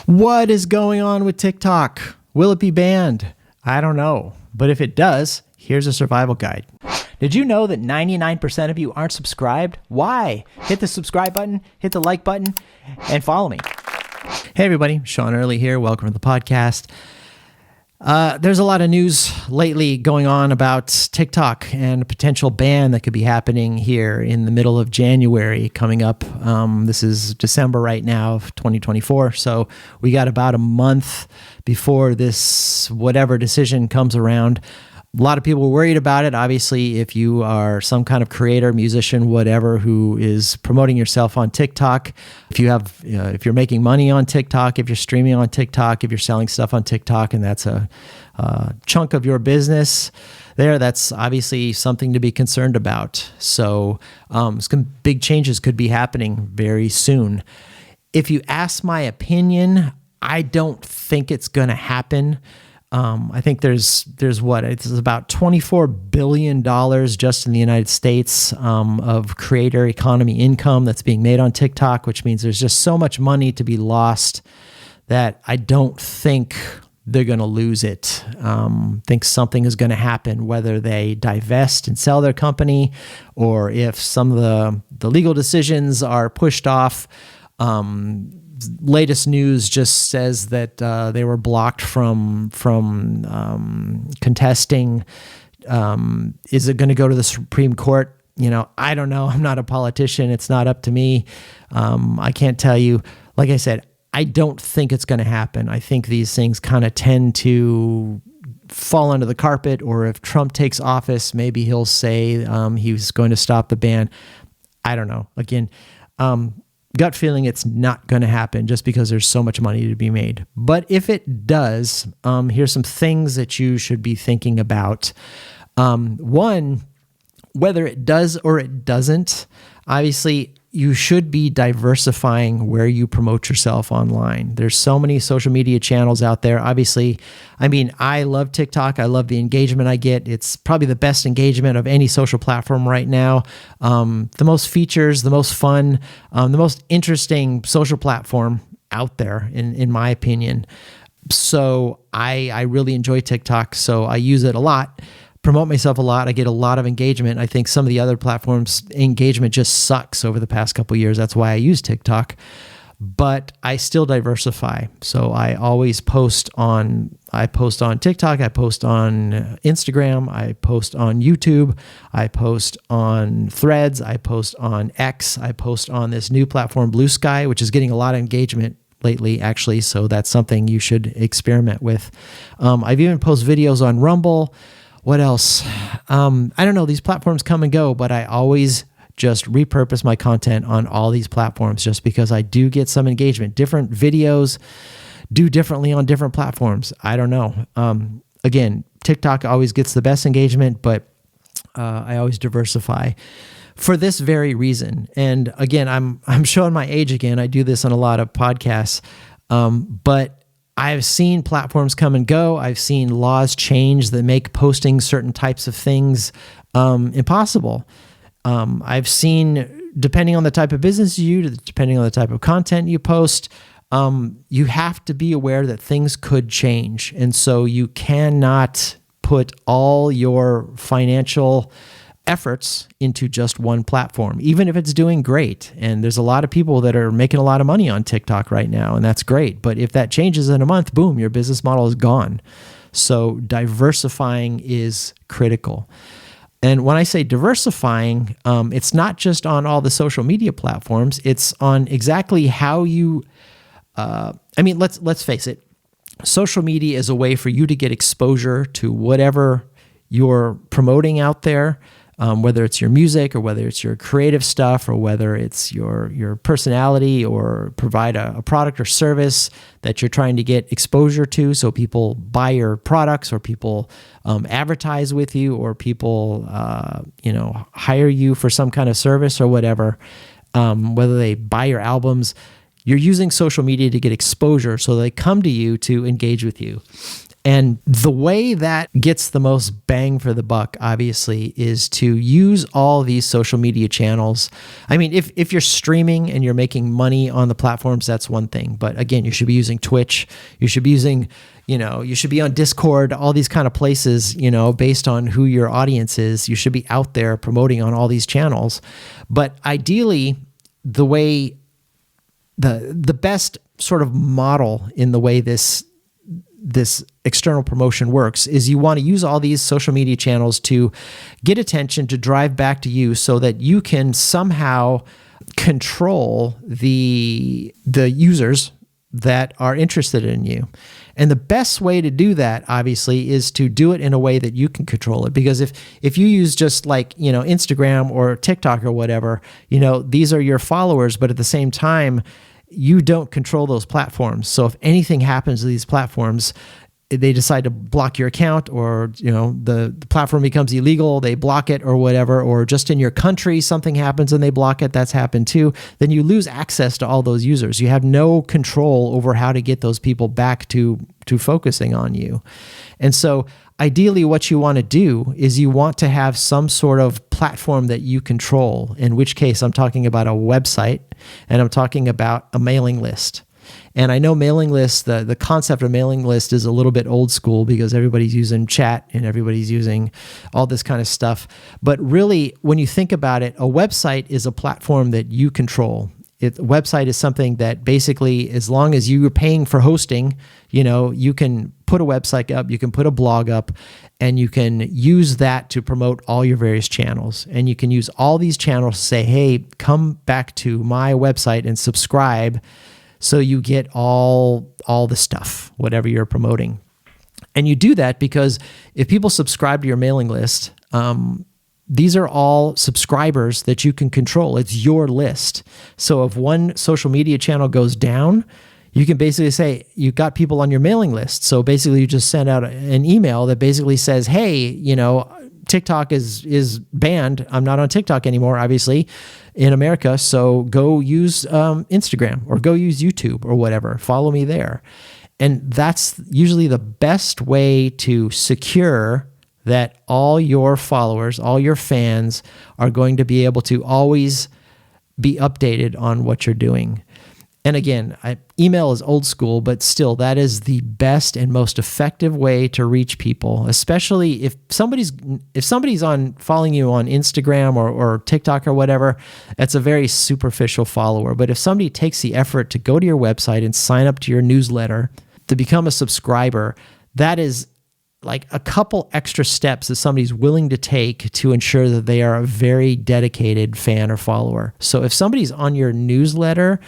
What is going on with TikTok? Will it be banned? I don't know. But if it does, here's a survival guide. Did you know that 99% of you aren't subscribed? Why? Hit the subscribe button, hit the like button, and follow me. Hey everybody, Sean Early here. Welcome to the podcast. There's a lot of news lately going on about TikTok and a potential ban that could be happening here in the middle of January coming up. This is December right now of 2024. So we got about a month before this whatever decision comes around. A lot of people are worried about it. Obviously, if you are some kind of creator, musician, whatever, who is promoting yourself on TikTok, if you're making money on TikTok, if you're streaming on TikTok, if you're selling stuff on TikTok, and that's a chunk of your business there, that's obviously something to be concerned about. So some big changes could be happening very soon. If you ask my opinion, I don't think it's going to happen. I think there's it's about $24 billion just in the United States of creator economy income that's being made on TikTok, which means there's just so much money to be lost that I don't think they're going to lose it. Think something is going to happen, whether they divest and sell their company or if some of the legal decisions are pushed off. Latest news just says that they were blocked from contesting. Is it going to go to the Supreme Court? I don't know. I'm not a politician. It's not up to me. I can't tell you. Like I said, I don't think it's going to happen. I think these things kind of tend to fall under the carpet, or if Trump takes office, maybe he'll say he's going to stop the ban. I don't know. Again, gut feeling it's not going to happen just because there's so much money to be made. But if it does, here's some things that you should be thinking about. One, whether it does or it doesn't, obviously you should be diversifying where you promote yourself online. There's so many social media channels out there. Obviously, I love TikTok. I love the engagement I get. It's probably the best engagement of any social platform right now. The most features, the most fun, the most interesting social platform out there, in my opinion. So I really enjoy TikTok. So I use it a lot. Promote myself a lot. I get a lot of engagement. I think some of the other platforms' engagement just sucks over the past couple of years. That's why I use TikTok, but I still diversify. So I always post on TikTok. I post on Instagram. I post on YouTube. I post on Threads. I post on X. I post on this new platform, Blue Sky, which is getting a lot of engagement lately, actually. So that's something you should experiment with. I've even posted videos on Rumble. What else? I don't know. These platforms come and go, but I always just repurpose my content on all these platforms just because I do get some engagement. Different videos do differently on different platforms. I don't know. Again, TikTok always gets the best engagement, but I always diversify for this very reason. And again, I'm showing my age again. I do this on a lot of podcasts, but I've seen platforms come and go. I've seen laws change that make posting certain types of things impossible. I've seen, depending on the type of business you do, depending on the type of content you post, you have to be aware that things could change. And so you cannot put all your financial efforts into just one platform, even if it's doing great. And there's a lot of people that are making a lot of money on TikTok right now, and that's great. But if that changes in a month, boom, your business model is gone. So diversifying is critical. And when I say diversifying, it's not just on all the social media platforms. It's on exactly how you, let's face it. Social media is a way for you to get exposure to whatever you're promoting out there. Whether it's your music or whether it's your creative stuff or whether it's your personality or provide a product or service that you're trying to get exposure to so people buy your products or people advertise with you or people hire you for some kind of service or whatever, whether they buy your albums. You're using social media to get exposure so they come to you to engage with you. And the way that gets the most bang for the buck, obviously, is to use all these social media channels. I mean, if you're streaming and you're making money on the platforms, that's one thing. But again, you should be using Twitch. You should be using, you should be on Discord, all these kind of places, based on who your audience is. You should be out there promoting on all these channels. But ideally, the way the best sort of model in the way this external promotion works is you want to use all these social media channels to get attention, to drive back to you so that you can somehow control the users that are interested in you. And the best way to do that, obviously, is to do it in a way that you can control it. Because if you use just like, Instagram or TikTok or whatever, these are your followers, but at the same time, you don't control those platforms. So if anything happens to these platforms, they decide to block your account, or the platform becomes illegal, they block it or whatever, or just in your country something happens and they block it, that's happened too, then you lose access to all those users. You have no control over how to get those people back to focusing on you. And so ideally what you want to do is you want to have some sort of platform that you control, in which case I'm talking about a website and I'm talking about a mailing list. And I know mailing lists, the concept of mailing list is a little bit old school because everybody's using chat and everybody's using all this kind of stuff. But really, when you think about it, a website is a platform that you control. A website is something that basically, as long as you are paying for hosting, you can put a website up, you can put a blog up, and you can use that to promote all your various channels. And you can use all these channels to say, hey, come back to my website and subscribe, so you get all the stuff, whatever you're promoting. And you do that because if people subscribe to your mailing list, these are all subscribers that you can control. It's your list. So if one social media channel goes down, you can basically say you've got people on your mailing list. So basically you just send out an email that basically says, hey, TikTok is banned. I'm not on TikTok anymore, obviously, in America. So go use Instagram or go use YouTube or whatever. Follow me there. And that's usually the best way to secure that all your followers, all your fans are going to be able to always be updated on what you're doing. And again, email is old school, but still, that is the best and most effective way to reach people, especially if somebody's on following you on Instagram or TikTok or whatever. That's a very superficial follower. But if somebody takes the effort to go to your website and sign up to your newsletter to become a subscriber, that is like a couple extra steps that somebody's willing to take to ensure that they are a very dedicated fan or follower. So if somebody's on your newsletter,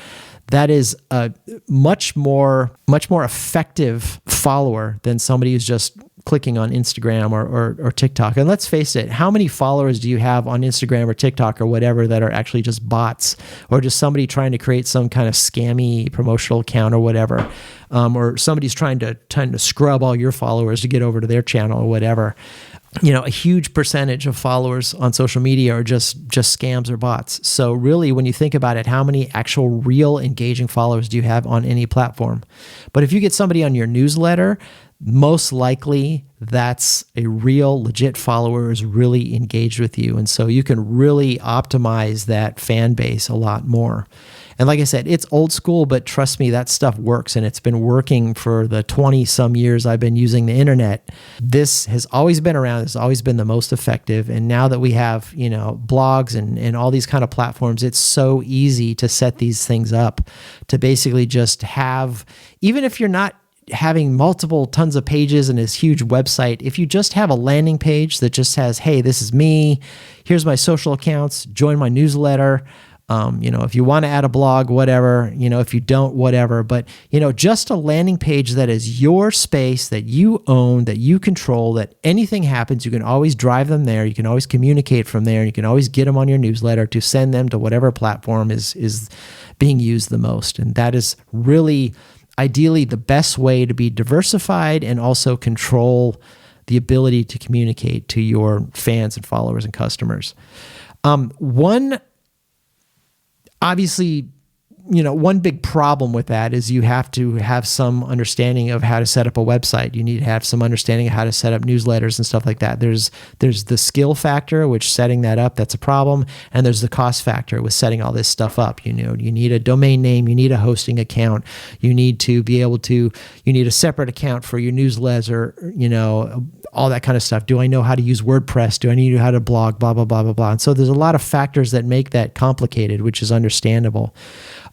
that is a much more effective follower than somebody who's just clicking on Instagram or TikTok. And let's face it, how many followers do you have on Instagram or TikTok or whatever that are actually just bots, or just somebody trying to create some kind of scammy promotional account or whatever, or somebody's trying to scrub all your followers to get over to their channel or whatever. A huge percentage of followers on social media are just scams or bots. So really, when you think about it, how many actual real engaging followers do you have on any platform? But if you get somebody on your newsletter, most likely that's a real legit follower who's really engaged with you. And so you can really optimize that fan base a lot more. And like I said, it's old school, but trust me, that stuff works, and it's been working for the 20 some years I've been using the internet. This has always been around. It's always been the most effective. And now that we have, blogs and all these kind of platforms, it's so easy to set these things up to basically just have, even if you're not having multiple tons of pages and this huge website, if you just have a landing page that just says, hey, this is me, here's my social accounts, join my newsletter. If you want to add a blog, whatever, if you don't, whatever, but, just a landing page that is your space, that you own, that you control, that anything happens, you can always drive them there. You can always communicate from there. And you can always get them on your newsletter to send them to whatever platform is being used the most. And that is really ideally the best way to be diversified and also control the ability to communicate to your fans and followers and customers. One obviously one big problem with that is you have to have some understanding of how to set up a website. You need to have some understanding of how to set up newsletters and stuff like that. There's the skill factor, which setting that up, that's a problem. And there's the cost factor with setting all this stuff up. You need a domain name, you need a hosting account, you need a separate account for your newsletter, all that kind of stuff. Do I know how to use WordPress? Do I need to know how to blog? Blah, blah, blah, blah, blah. And so there's a lot of factors that make that complicated, which is understandable.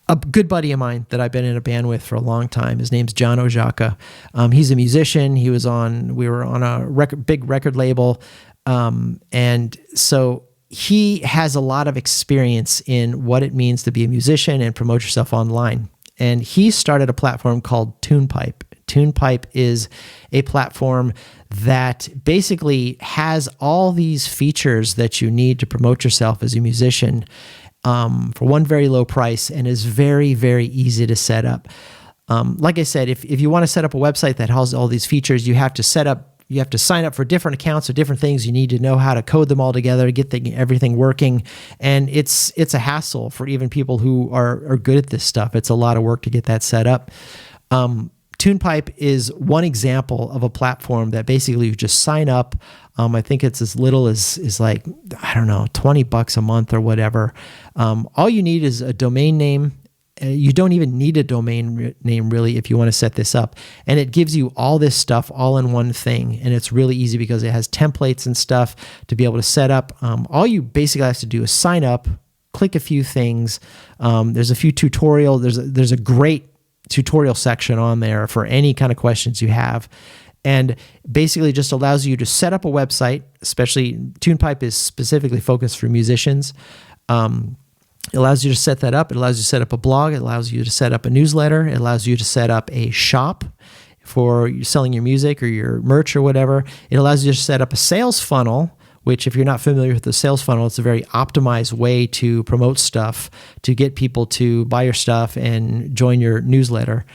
A good buddy of mine that I've been in a band with for a long time, his name's John Ojaka. He's a musician. We were on a big record label. And so he has a lot of experience in what it means to be a musician and promote yourself online. And he started a platform called TunePipe. TunePipe is a platform that basically has all these features that you need to promote yourself as a musician for one very low price, and is very, very easy to set up. Like I said, if you want to set up a website that has all these features, you have to sign up for different accounts or different things. You need to know how to code them all together to get everything working. And it's a hassle for even people who are good at this stuff. It's a lot of work to get that set up. TunePipe is one example of a platform that basically you just sign up. I think it's as little as like, I don't know, $20 a month or whatever. All you need is a domain name. You don't even need a domain name really if you want to set this up. And it gives you all this stuff all in one thing. And it's really easy because it has templates and stuff to be able to set up. All you basically have to do is sign up, click a few things. There's a few tutorials. There's a great tutorial section on there for any kind of questions you have. And basically just allows you to set up a website, especially TunePipe is specifically focused for musicians. It allows you to set that up. It allows you to set up a blog. It allows you to set up a newsletter. It allows you to set up a shop for selling your music or your merch or whatever. It allows you to set up a sales funnel, which if you're not familiar with the sales funnel, it's a very optimized way to promote stuff, to get people to buy your stuff and join your newsletter.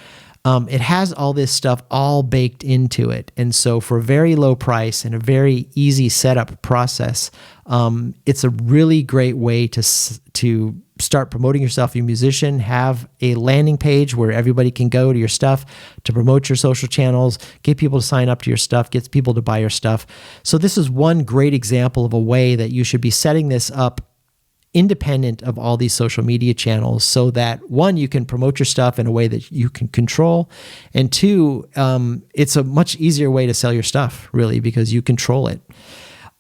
It has all this stuff all baked into it. And so for a very low price and a very easy setup process, it's a really great way to start promoting yourself as a musician. Have a landing page where everybody can go to your stuff to promote your social channels, get people to sign up to your stuff, get people to buy your stuff. So this is one great example of a way that you should be setting this up independent of all these social media channels, so that one, you can promote your stuff in a way that you can control, and two, it's a much easier way to sell your stuff really because you control it.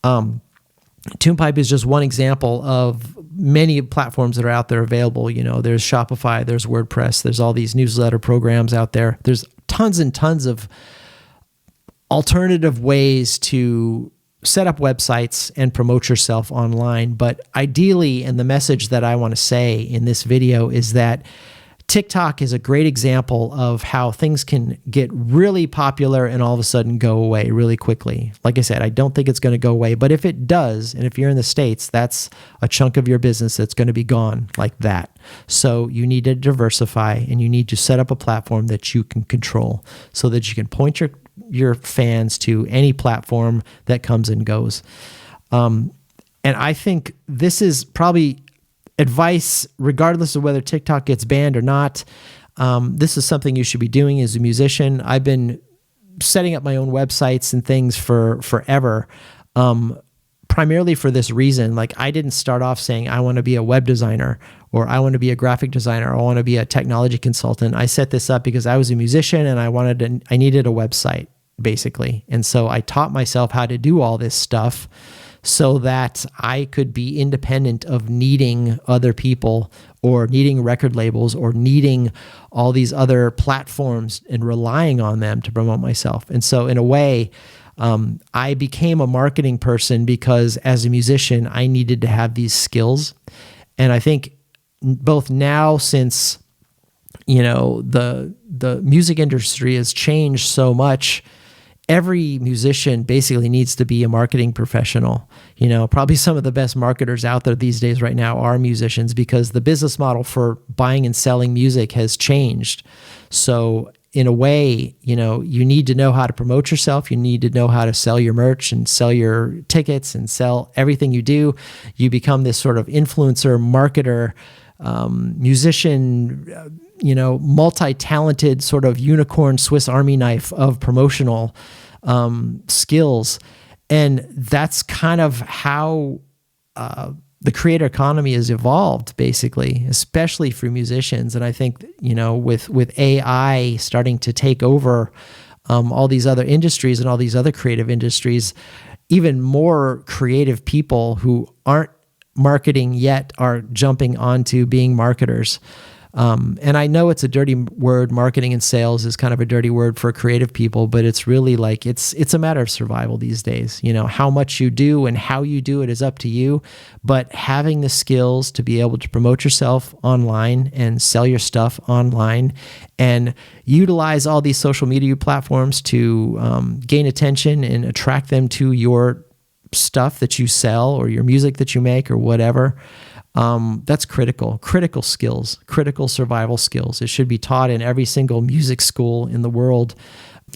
TunePipe is just one example of many platforms that are out there available. There's Shopify, there's WordPress, there's all these newsletter programs out there. There's tons and tons of alternative ways to set up websites and promote yourself online. But ideally, and the message that I want to say in this video is that TikTok is a great example of how things can get really popular and all of a sudden go away really quickly. Like I said, I don't think it's going to go away, but if it does, and if you're in the States, that's a chunk of your business that's going to be gone like that. So you need to diversify, and you need to set up a platform that you can control so that you can point your fans to any platform that comes and goes. And I think this is probably advice, regardless of whether TikTok gets banned or not. This is something you should be doing as a musician. I've been setting up my own websites and things for forever, primarily for this reason. Like, I didn't start off saying I want to be a web designer, or I want to be a graphic designer, or I want to be a technology consultant. I set this up because I was a musician and I needed a website, basically. And so I taught myself how to do all this stuff so that I could be independent of needing other people, or needing record labels, or needing all these other platforms and relying on them to promote myself. And so in a way, I became a marketing person because as a musician, I needed to have these skills. And I think both now, since the music industry has changed so much, every musician basically needs to be a marketing professional. Probably some of the best marketers out there these days right now are musicians, because the business model for buying and selling music has changed. So in a way, you need to know how to promote yourself. You need to know how to sell your merch and sell your tickets and sell everything you do. You become this sort of influencer marketer musician, multi-talented sort of unicorn Swiss Army knife of promotional skills. And that's kind of how the creator economy has evolved, basically, especially for musicians. And I think, with AI starting to take over all these other industries and all these other creative industries, even more creative people who aren't marketing yet are jumping onto being marketers. And I know it's a dirty word. Marketing and sales is kind of a dirty word for creative people, but it's really like it's a matter of survival these days. How much you do and how you do it is up to you, but having the skills to be able to promote yourself online and sell your stuff online and utilize all these social media platforms to gain attention and attract them to your stuff that you sell or your music that you make or whatever. That's critical skills, critical survival skills. It should be taught in every single music school in the world,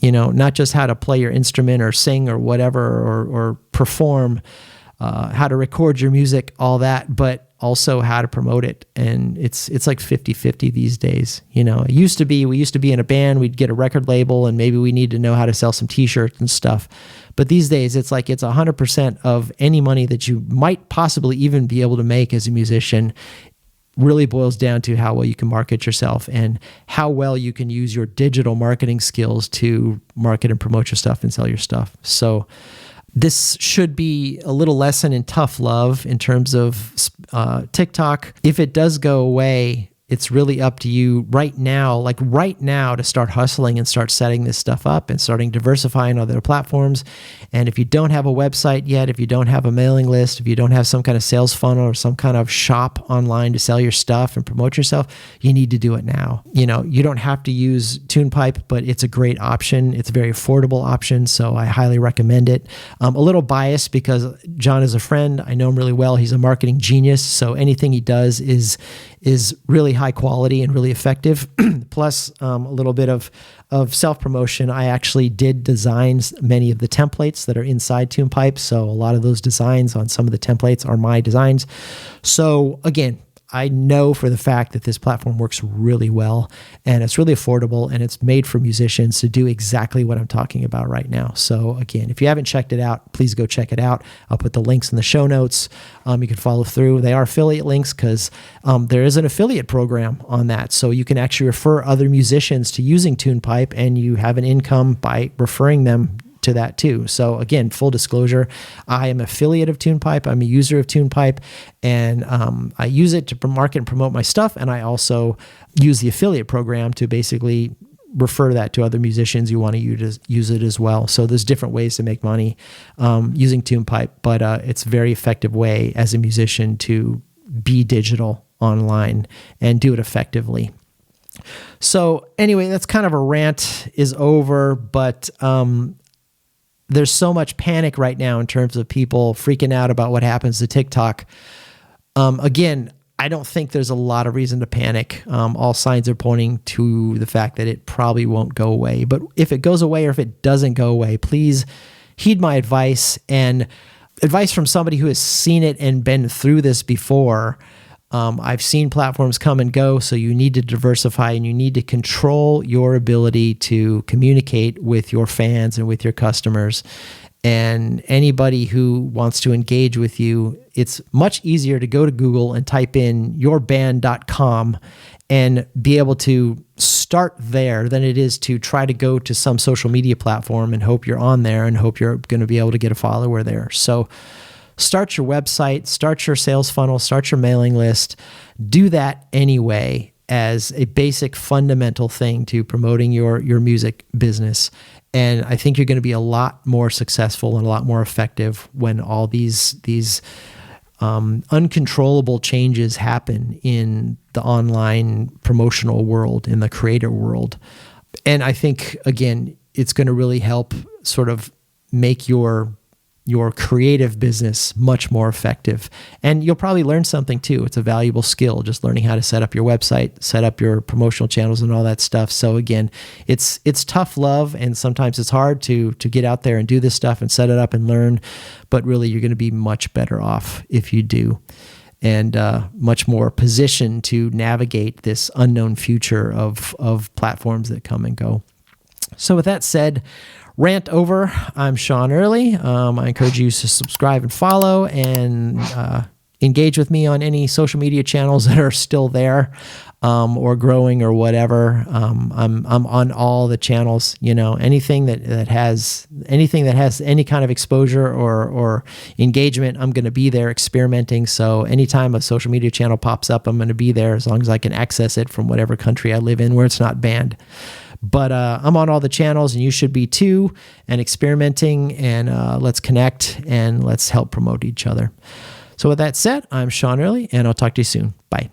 not just how to play your instrument or sing or whatever, or perform, how to record your music, all that, but also how to promote it. And it's like 50-50 these days. We used to be in a band, we'd get a record label and maybe we need to know how to sell some t-shirts and stuff. But these days it's like it's 100% of any money that you might possibly even be able to make as a musician really boils down to how well you can market yourself and how well you can use your digital marketing skills to market and promote your stuff and sell your stuff. So this should be a little lesson in tough love in terms of TikTok. If it does go away, it's really up to you right now to start hustling and start setting this stuff up and starting diversifying other platforms. And if you don't have a website yet, if you don't have a mailing list, if you don't have some kind of sales funnel or some kind of shop online to sell your stuff and promote yourself, you need to do it now. You don't have to use TunePipe, but it's a great option. It's a very affordable option, so I highly recommend it. A little biased because John is a friend. I know him really well. He's a marketing genius, so anything he does is really high quality and really effective. Plus a little bit of self-promotion. I actually did design many of the templates that are inside TunePipe. So a lot of those designs on some of the templates are my designs. So again, I know for the fact that this platform works really well and it's really affordable and it's made for musicians to do exactly what I'm talking about right now. So again, if you haven't checked it out, please go check it out. I'll put the links in the show notes. You can follow through. They are affiliate links because there is an affiliate program on that. So you can actually refer other musicians to using TunePipe and you have an income by referring them to that too. So again, full disclosure, I am an affiliate of TunePipe. I'm a user of TunePipe and I use it to market and promote my stuff. And I also use the affiliate program to basically refer that to other musicians who want to use it as well. So there's different ways to make money using TunePipe, but it's a very effective way as a musician to be digital online and do it effectively. So anyway, that's kind of a rant is over, but there's so much panic right now in terms of people freaking out about what happens to TikTok. Again, I don't think there's a lot of reason to panic. All signs are pointing to the fact that it probably won't go away. But if it goes away or if it doesn't go away, please heed my advice and advice from somebody who has seen it and been through this before. I've seen platforms come and go, so you need to diversify and you need to control your ability to communicate with your fans and with your customers. And anybody who wants to engage with you, it's much easier to go to Google and type in yourband.com and be able to start there than it is to try to go to some social media platform and hope you're on there and hope you're going to be able to get a follower there. So start your website, start your sales funnel, start your mailing list. Do that anyway as a basic fundamental thing to promoting your music business. And I think you're going to be a lot more successful and a lot more effective when all these uncontrollable changes happen in the online promotional world, in the creator world. And I think, again, it's going to really help sort of make your creative business much more effective. And you'll probably learn something too. It's a valuable skill, just learning how to set up your website, set up your promotional channels and all that stuff. So again, it's tough love and sometimes it's hard to get out there and do this stuff and set it up and learn, but really you're going to be much better off if you do. and much more positioned to navigate this unknown future of platforms that come and go. So with that said, rant over. I'm Sean Early. I encourage you to subscribe and follow and engage with me on any social media channels that are still there or growing or whatever. I'm on all the channels. Anything that has any kind of exposure or engagement, I'm going to be there experimenting. So anytime a social media channel pops up, I'm going to be there as long as I can access it from whatever country I live in where it's not banned. But I'm on all the channels, and you should be too, and experimenting, and let's connect, and let's help promote each other. So with that said, I'm Sean Early, and I'll talk to you soon. Bye.